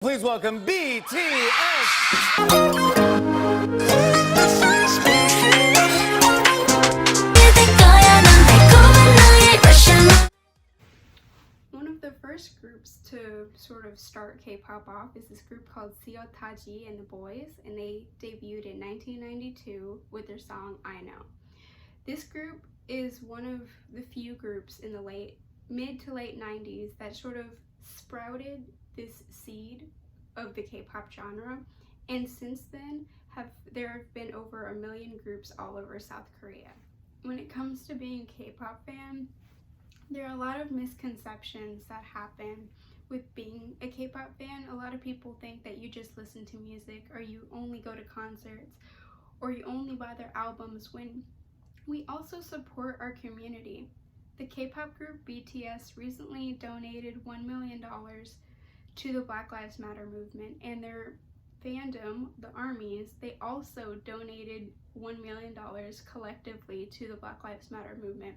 Please welcome BTS. One of the first groups to sort of start K-pop off is this group called Taji and the Boys, and they debuted in 1992 with their song I Know. This group is one of the few groups in the mid to late 90s that sort of sprouted this seed of the K-pop genre, and since then there have been over 1 million groups all over South Korea. When it comes to being a K-pop fan, there are a lot of misconceptions that happen with being a K-pop fan. A lot of people think that you just listen to music, or you only go to concerts, or you only buy their albums, when we also support our community. The K-pop group BTS recently donated $1 million to the Black Lives Matter movement, and their fandom, the ARMYs, they also donated $1 million collectively to the Black Lives Matter movement.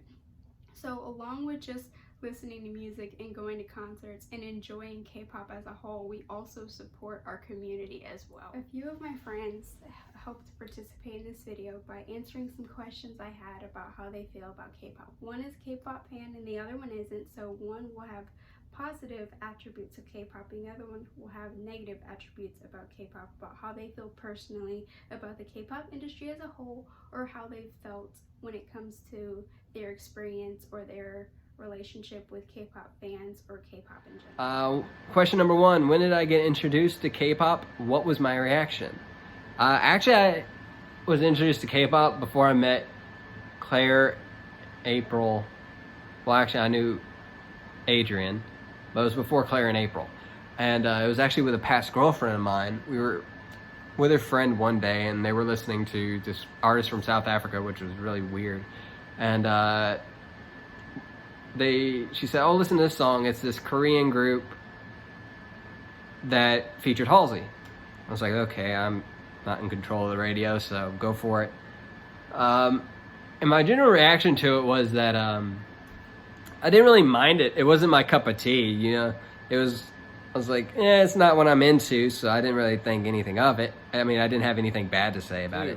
So along with just listening to music and going to concerts and enjoying K-pop as a whole, we also support our community as well. A few of my friends helped participate in this video by answering some questions I had about how they feel about K-pop. One is K-pop fan and the other one isn't, so one will have positive attributes of K-pop and the other one will have negative attributes about K-pop, about how they feel personally about the K-pop industry as a whole, or how they felt when it comes to their experience or their relationship with K-pop fans or K-pop in general. Question number one, when did I get introduced to K-pop? What was my reaction? Actually, I was introduced to K-pop before I met Claire, April. Well, actually, I knew Adrian, but it was before Claire and April. And it was actually with a past girlfriend of mine. We were with her friend one day, and they were listening to this artist from South Africa, which was really weird. And she said, oh, listen to this song. It's this Korean group that featured Halsey. I was like, okay, I'm not in control of the radio, so go for it. And my general reaction to it was that I didn't really mind it. It wasn't my cup of tea, you know. I was like, it's not what I'm into, so I didn't really think anything of it. I mean, I didn't have anything bad to say about it.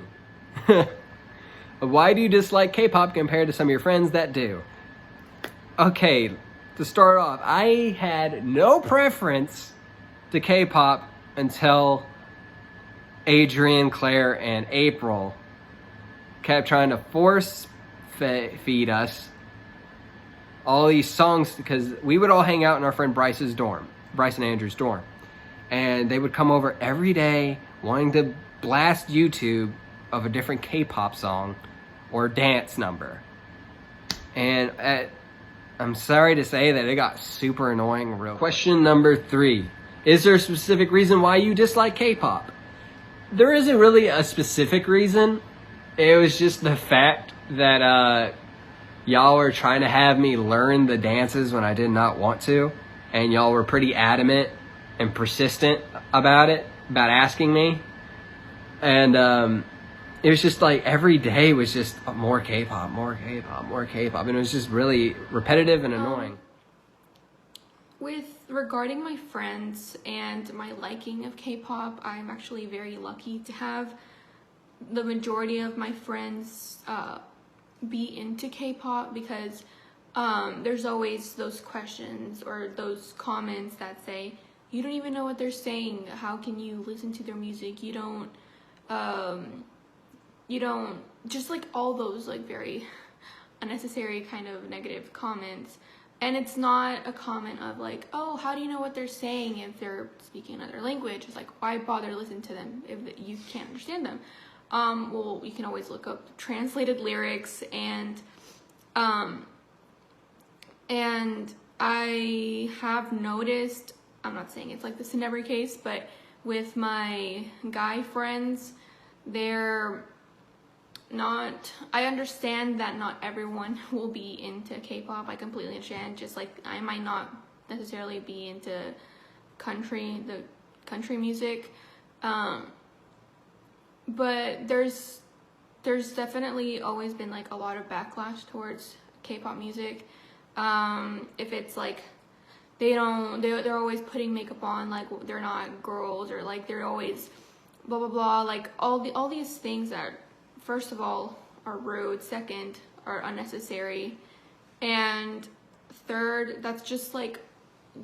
Why do you dislike K-pop compared to some of your friends that do? Okay, to start off, I had no preference to K-pop until Adrian, Claire, and April kept trying to force feed us all these songs, because we would all hang out in our friend Bryce and Andrew's dorm, and they would come over every day wanting to blast YouTube of a different K-pop song or dance number. And I'm sorry to say that it got super annoying real quick. Question number 3. Is there a specific reason why you dislike K-pop? There isn't really a specific reason. It was just the fact that y'all were trying to have me learn the dances when I did not want to, and y'all were pretty adamant and persistent about asking me. And it was just like every day was just more K-pop, more K-pop, more K-pop, and it was just really repetitive and annoying. Regarding my friends and my liking of K-pop, I'm actually very lucky to have the majority of my friends be into K-pop, because there's always those questions or those comments that say, you don't even know what they're saying, how can you listen to their music, you don't just like all those like very unnecessary kind of negative comments. And it's not a comment of like, oh, how do you know what they're saying if they're speaking another language? It's like, why bother listening to them if you can't understand them? Well, you can always look up translated lyrics, and I have noticed, I'm not saying it's like this in every case, but with my guy friends, I understand that not everyone will be into K-pop. I completely understand. Just like I might not necessarily be into the country music. But there's definitely always been like a lot of backlash towards K-pop music. If it's like they're always putting makeup on, like they're not girls, or like they're always blah blah blah, like all these things that first of all are rude, second are unnecessary, and third, that's just like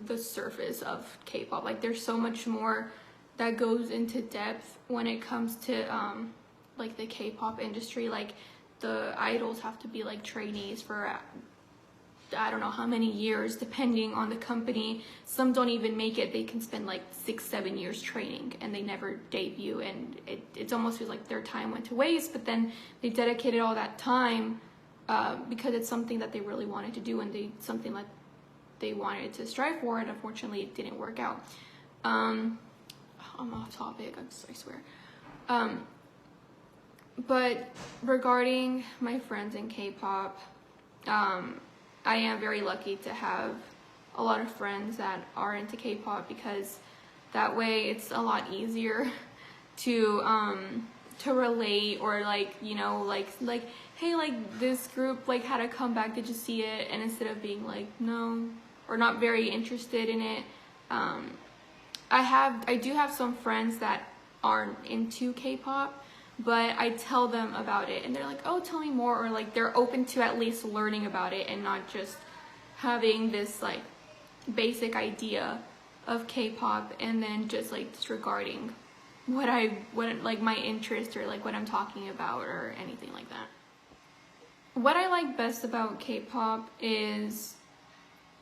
the surface of K-pop. Like there's so much more that goes into depth when it comes to like the K-pop industry. Like the idols have to be like trainees for I don't know how many years, depending on the company. Some don't even make it. They can spend like 6-7 years training and they never debut, and it almost feels like their time went to waste. But then they dedicated all that time because it's something that they really wanted to do, and something like they wanted to strive for, and unfortunately it didn't work out. I'm off topic, I swear. But regarding my friends in K-pop, I am very lucky to have a lot of friends that are into K-pop, because that way it's a lot easier to relate, or like, you know, like hey, like this group like had a comeback, did you see it? And instead of being like no, or not very interested in it, I do have some friends that aren't into K-pop, but I tell them about it and they're like, oh, tell me more, or like they're open to at least learning about it and not just having this like basic idea of K-pop and then just like disregarding what like my interest, or like what I'm talking about, or anything like that. What I like best about K-pop is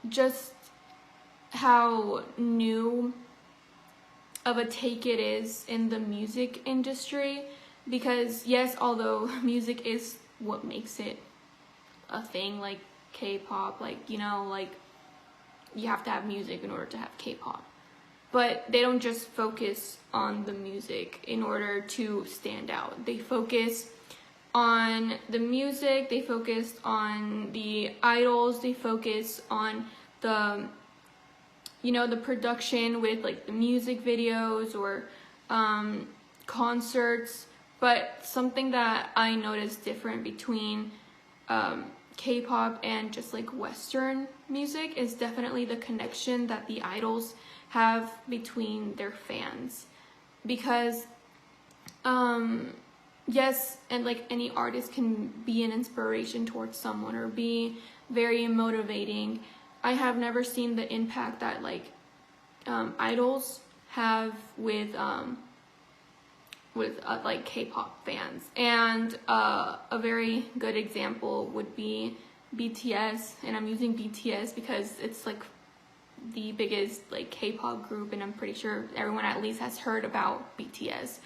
just how new of a take it is in the music industry. Because yes, although music is what makes it a thing, like K-pop, like, you know, like you have to have music in order to have K-pop. But they don't just focus on the music in order to stand out. They focus on the music, they focus on the idols, they focus on the, you know, the production with like the music videos or concerts. But something that I noticed different between K-pop and just like Western music is definitely the connection that the idols have between their fans. Because yes, and like any artist can be an inspiration towards someone or be very motivating. I have never seen the impact that like idols have with like K-pop fans. And a very good example would be BTS, and I'm using BTS because it's like the biggest like K-pop group, and I'm pretty sure everyone at least has heard about BTS.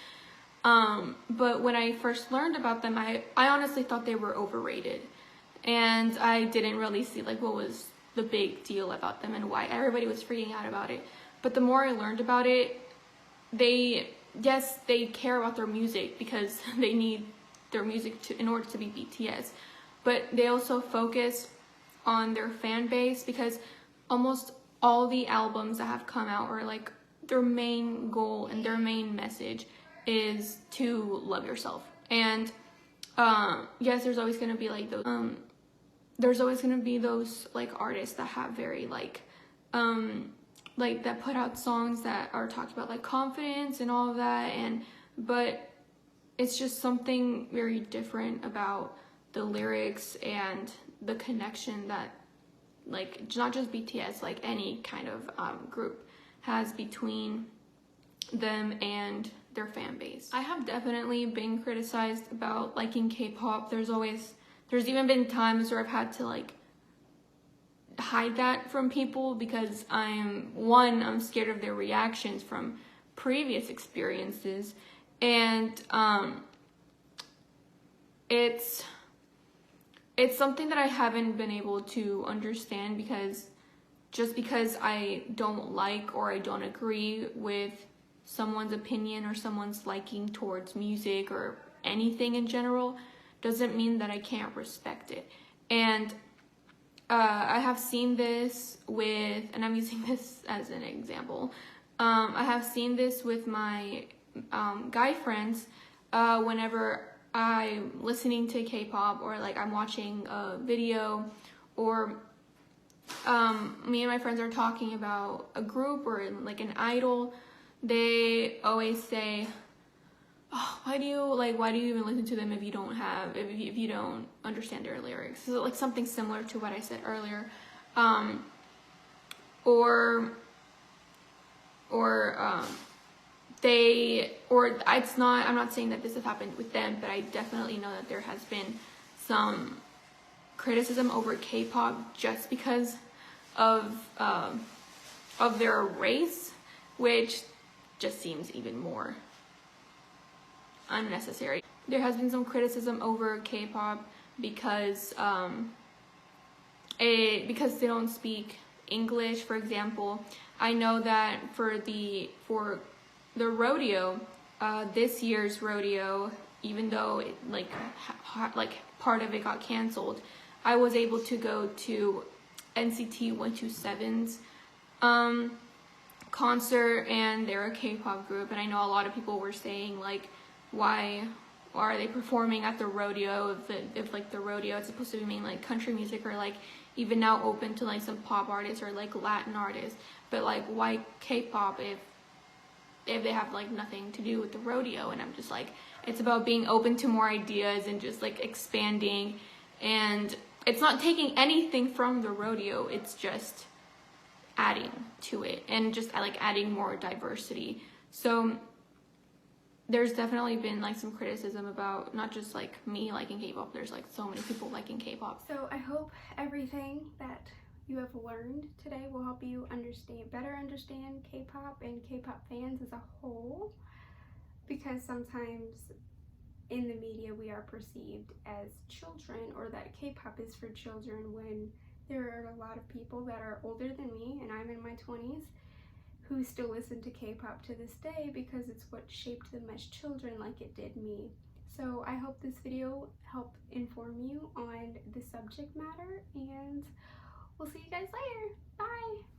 But when I first learned about them, I honestly thought they were overrated, and I didn't really see like what was the big deal about them and why everybody was freaking out about it. But the more I learned about it, yes, they care about their music because they need their music in order to be BTS, but they also focus on their fan base, because almost all the albums that have come out, or like their main goal and their main message is to love yourself. And yes, there's always gonna be like those like artists that have very like that put out songs that are talked about like confidence and all of that, but it's just something very different about the lyrics and the connection that like not just BTS, like any kind of group has between them and their fan base. I have definitely been criticized about liking K-pop. There's even been times where I've had to like hide that from people because I'm scared of their reactions from previous experiences, and it's something that I haven't been able to understand, because just because I don't like or I don't agree with someone's opinion or someone's liking towards music or anything in general doesn't mean that I can't respect it. And I have seen this with, and I'm using this as an example, I have seen this with my guy friends whenever I'm listening to K-pop, or like I'm watching a video, or me and my friends are talking about a group or like an idol, they always say, oh, why do you even listen to them if you don't understand their lyrics? So like something similar to what I said earlier. I'm not saying that this has happened with them, but I definitely know that there has been some criticism over K-pop just because of their race, which just seems even more unnecessary. There has been some criticism over K-pop because because they don't speak English, for example. I know that for the rodeo, this year's rodeo, even though it, like part of it got canceled, I was able to go to NCT 127's concert, and they're a K-pop group, and I know a lot of people were saying like, why are they performing at the rodeo if like the rodeo is supposed to be mainly like country music, or like even now open to like some pop artists or like Latin artists, but like why K-pop if they have like nothing to do with the rodeo? And I'm just like, it's about being open to more ideas and just like expanding, and it's not taking anything from the rodeo, it's just adding to it and just like adding more diversity. So there's definitely been like some criticism about not just like me liking K-pop, there's like so many people liking K-pop. So I hope everything that you have learned today will help you better understand K-pop and K-pop fans as a whole, because sometimes in the media we are perceived as children, or that K-pop is for children, when there are a lot of people that are older than me, and I'm in my 20s, who still listen to K-pop to this day because it's what shaped them as children like it did me. So I hope this video helped inform you on the subject matter, and we'll see you guys later. Bye!